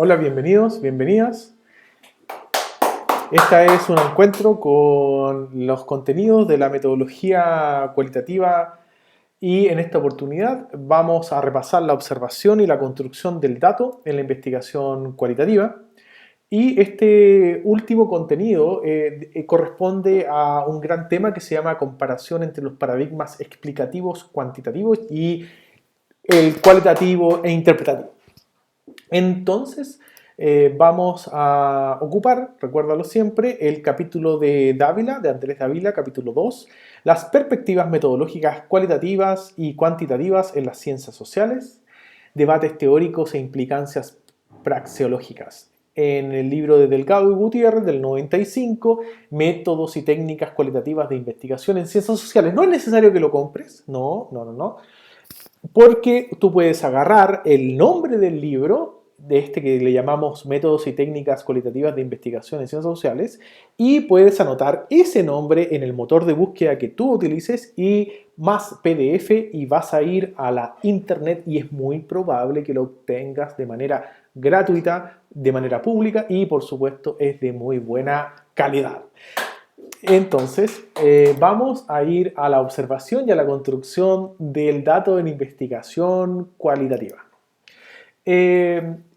Hola, bienvenidos, bienvenidas. Este es un encuentro con los contenidos de la metodología cualitativa y en esta oportunidad vamos a repasar la observación y la construcción del dato en la investigación cualitativa. Y este último contenido corresponde a un gran tema que se llama comparación entre los paradigmas explicativos cuantitativos y el cualitativo e interpretativo. Entonces, vamos a ocupar, recuérdalo siempre, el capítulo de Dávila, de Andrés Dávila, capítulo 2, las perspectivas metodológicas cualitativas y cuantitativas en las ciencias sociales, debates teóricos e implicancias praxeológicas. En el libro de Delgado y Gutiérrez del 95, métodos y técnicas cualitativas de investigación en ciencias sociales. No es necesario que lo compres, no. Porque tú puedes agarrar el nombre del libro, de este que le llamamos Métodos y Técnicas Cualitativas de Investigación en Ciencias Sociales, y puedes anotar ese nombre en el motor de búsqueda que tú utilices y más PDF y vas a ir a la internet y es muy probable que lo obtengas de manera gratuita, de manera pública y por supuesto es de muy buena calidad. Entonces, vamos a ir a la observación y a la construcción del dato en investigación cualitativa.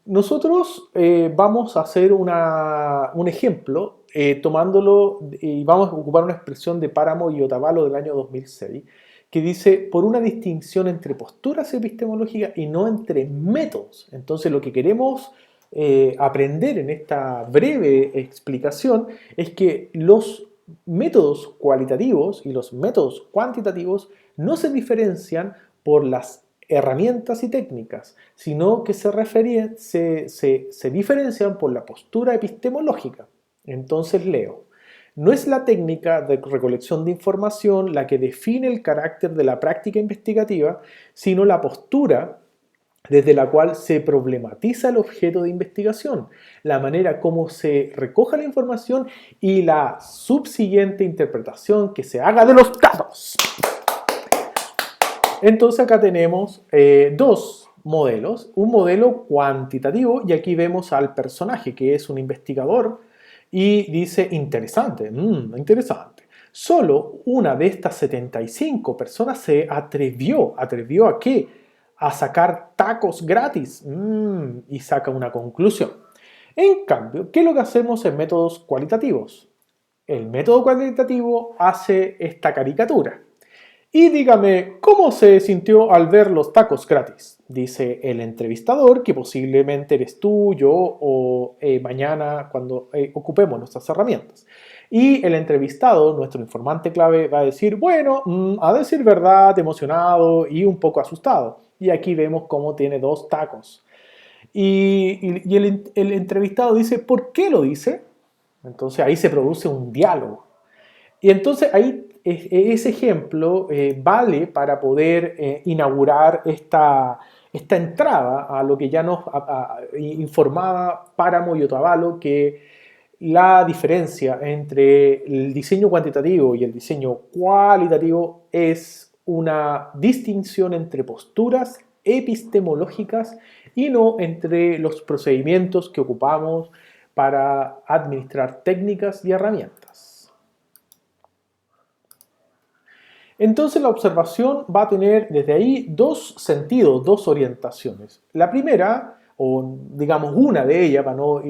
Nosotros vamos a hacer un ejemplo tomándolo y vamos a ocupar una expresión de Páramo y Otavalo del año 2006 que dice por una distinción entre posturas epistemológicas y no entre métodos. Entonces lo que queremos aprender en esta breve explicación es que los métodos cualitativos y los métodos cuantitativos no se diferencian por las herramientas y técnicas, sino que se diferencian por la postura epistemológica. Entonces leo. No es la técnica de recolección de información la que define el carácter de la práctica investigativa, sino la postura desde la cual se problematiza el objeto de investigación, la manera como se recoja la información y la subsiguiente interpretación que se haga de los datos. Entonces acá tenemos dos modelos, un modelo cuantitativo y aquí vemos al personaje que es un investigador y dice interesante, interesante. Solo una de estas 75 personas se ¿atrevió a qué? A sacar tacos gratis y saca una conclusión. En cambio, ¿qué es lo que hacemos en métodos cualitativos? El método cualitativo hace esta caricatura. Y dígame, ¿cómo se sintió al ver los tacos gratis? Dice el entrevistador, que posiblemente eres tú, yo o mañana cuando ocupemos nuestras herramientas. Y el entrevistado, nuestro informante clave, va a decir, bueno, a decir verdad, emocionado y un poco asustado. Y aquí vemos cómo tiene dos tacos. Y el entrevistado dice, ¿por qué lo dice? Entonces ahí se produce un diálogo. Y entonces ahí ese ejemplo vale para poder inaugurar esta entrada a lo que ya nos informaba Páramo y Otavalo, que la diferencia entre el diseño cuantitativo y el diseño cualitativo es una distinción entre posturas epistemológicas y no entre los procedimientos que ocupamos para administrar técnicas y herramientas. Entonces la observación va a tener desde ahí dos sentidos, dos orientaciones. La primera, o digamos una de ellas, para no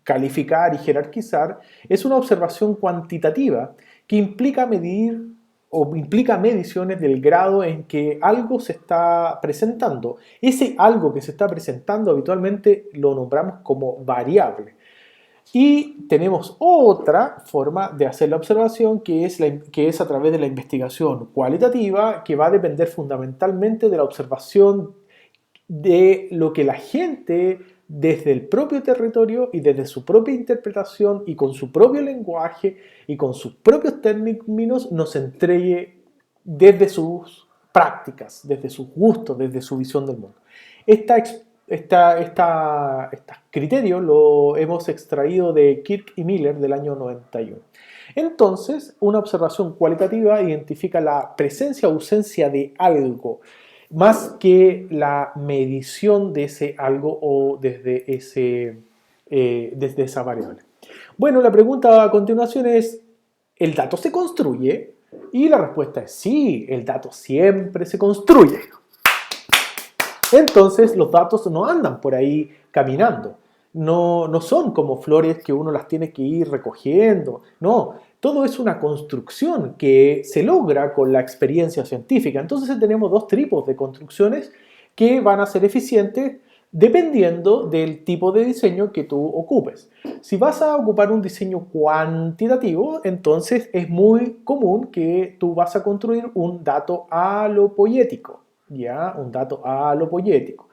calificar y jerarquizar, es una observación cuantitativa que implica medir o implica mediciones del grado en que algo se está presentando. Ese algo que se está presentando habitualmente lo nombramos como variable. Y tenemos otra forma de hacer la observación que es a través de la investigación cualitativa, que va a depender fundamentalmente de la observación de lo que la gente desde el propio territorio y desde su propia interpretación y con su propio lenguaje y con sus propios términos nos entregue desde sus prácticas, desde sus gustos, desde su visión del mundo. Este criterio lo hemos extraído de Kirk y Miller del año 91. Entonces, una observación cualitativa identifica la presencia o ausencia de algo. más que la medición de ese algo o desde esa variable. Bueno, la pregunta a continuación es, ¿el dato se construye? Y la respuesta es sí, el dato siempre se construye. Entonces los datos no andan por ahí caminando, no son como flores que uno las tiene que ir recogiendo, no, todo es una construcción que se logra con la experiencia científica. Entonces tenemos dos tipos de construcciones que van a ser eficientes dependiendo del tipo de diseño que tú ocupes. Si vas a ocupar un diseño cuantitativo, entonces es muy común que tú vas a construir un dato alopoético. ¿Ya? Un dato alopoético.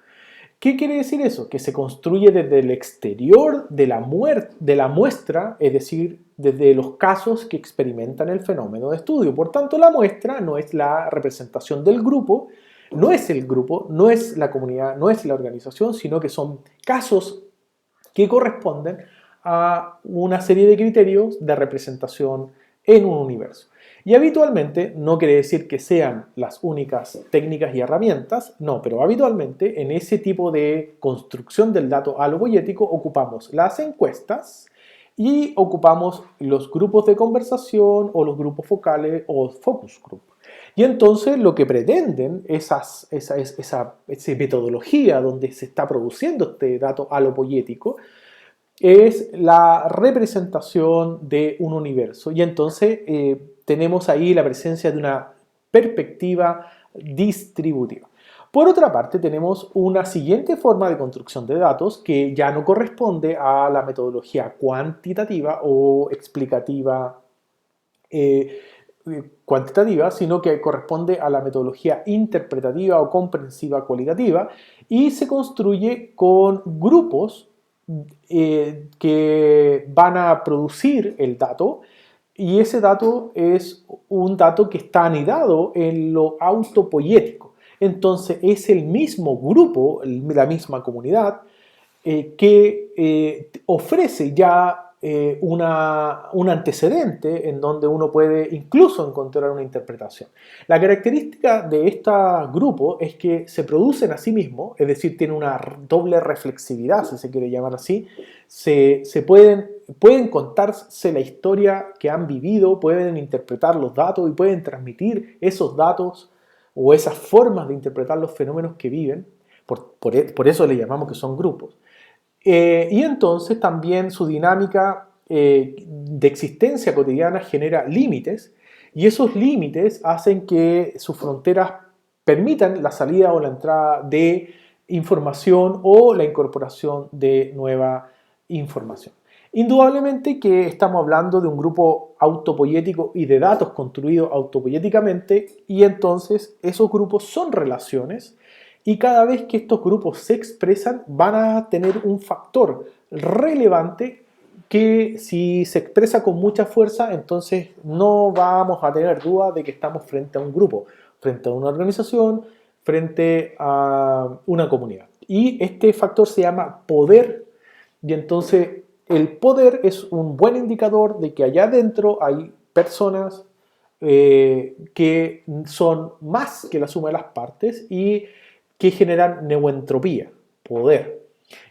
¿Qué quiere decir eso? Que se construye desde el exterior de la muestra, es decir, desde los casos que experimentan el fenómeno de estudio. Por tanto, la muestra no es la representación del grupo, no es el grupo, no es la comunidad, no es la organización, sino que son casos que corresponden a una serie de criterios de representación en un universo. Y habitualmente, no quiere decir que sean las únicas técnicas y herramientas, no, pero habitualmente en ese tipo de construcción del dato alopoético ocupamos las encuestas y ocupamos los grupos de conversación o los grupos focales o focus group. Y entonces lo que pretenden esa metodología donde se está produciendo este dato alopoético es la representación de un universo. Y entonces tenemos ahí la presencia de una perspectiva distributiva. Por otra parte, tenemos una siguiente forma de construcción de datos que ya no corresponde a la metodología cuantitativa o explicativa cuantitativa, sino que corresponde a la metodología interpretativa o comprensiva cualitativa y se construye con grupos que van a producir el dato, y ese dato es un dato que está anidado en lo autopoético. Entonces es el mismo grupo, la misma comunidad, que ofrece ya un antecedente en donde uno puede incluso encontrar una interpretación. La característica de este grupo es que se producen a sí mismos, es decir, tiene una doble reflexividad, si se quiere llamar así, pueden contarse la historia que han vivido, pueden interpretar los datos y pueden transmitir esos datos o esas formas de interpretar los fenómenos que viven, por eso le llamamos que son grupos. Y entonces también su dinámica de existencia cotidiana genera límites, y esos límites hacen que sus fronteras permitan la salida o la entrada de información o la incorporación de nueva información. Indudablemente que estamos hablando de un grupo autopoético y de datos construidos autopoéticamente, y entonces esos grupos son relaciones. Y cada vez que estos grupos se expresan van a tener un factor relevante que si se expresa con mucha fuerza, entonces no vamos a tener duda de que estamos frente a un grupo, frente a una organización, frente a una comunidad. Y este factor se llama poder, y entonces el poder es un buen indicador de que allá adentro hay personas que son más que la suma de las partes y que generan neuentropía, poder.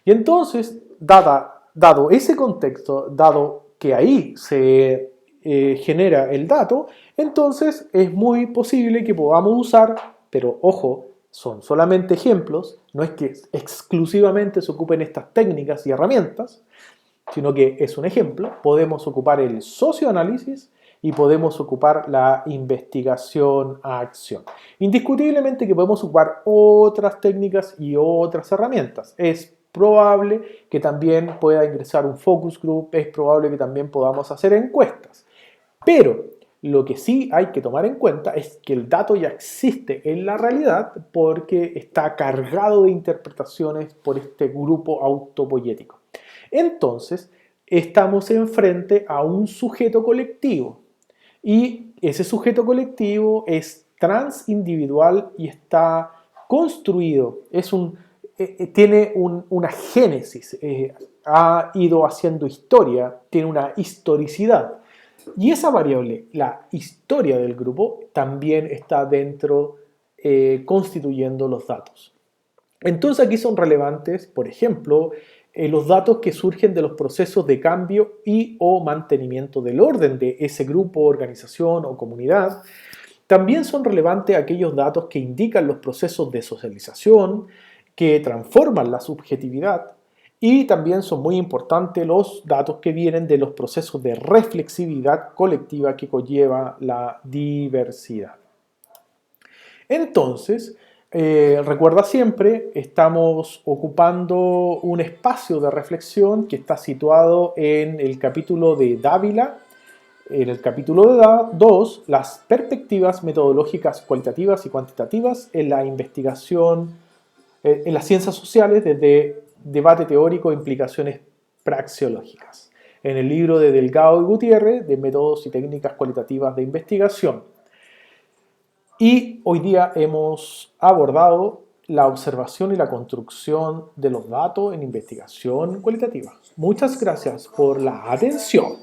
Y entonces, dado ese contexto, dado que ahí se genera el dato, entonces es muy posible que podamos usar, pero ojo, son solamente ejemplos, no es que exclusivamente se ocupen estas técnicas y herramientas, sino que es un ejemplo, podemos ocupar el socioanálisis y podemos ocupar la investigación a acción. Indiscutiblemente que podemos ocupar otras técnicas y otras herramientas. Es probable que también pueda ingresar un focus group, es probable que también podamos hacer encuestas. Pero lo que sí hay que tomar en cuenta es que el dato ya existe en la realidad porque está cargado de interpretaciones por este grupo autopoético. Entonces, estamos enfrente a un sujeto colectivo. Y ese sujeto colectivo es transindividual y está construido, tiene una génesis, ha ido haciendo historia, tiene una historicidad. Y esa variable, la historia del grupo, también está dentro constituyendo los datos. Entonces aquí son relevantes, por ejemplo, los datos que surgen de los procesos de cambio y o mantenimiento del orden de ese grupo, organización o comunidad. También son relevantes aquellos datos que indican los procesos de socialización, que transforman la subjetividad, y también son muy importantes los datos que vienen de los procesos de reflexividad colectiva que conlleva la diversidad. Entonces, recuerda siempre, estamos ocupando un espacio de reflexión que está situado en el capítulo de Dávila, en el capítulo 2, las perspectivas metodológicas cualitativas y cuantitativas en la investigación, en las ciencias sociales desde debate teórico e implicaciones praxeológicas. En el libro de Delgado y Gutiérrez, de métodos y técnicas cualitativas de investigación. Y hoy día hemos abordado la observación y la construcción de los datos en investigación cualitativa. Muchas gracias por la atención.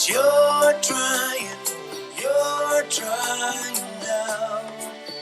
You're trying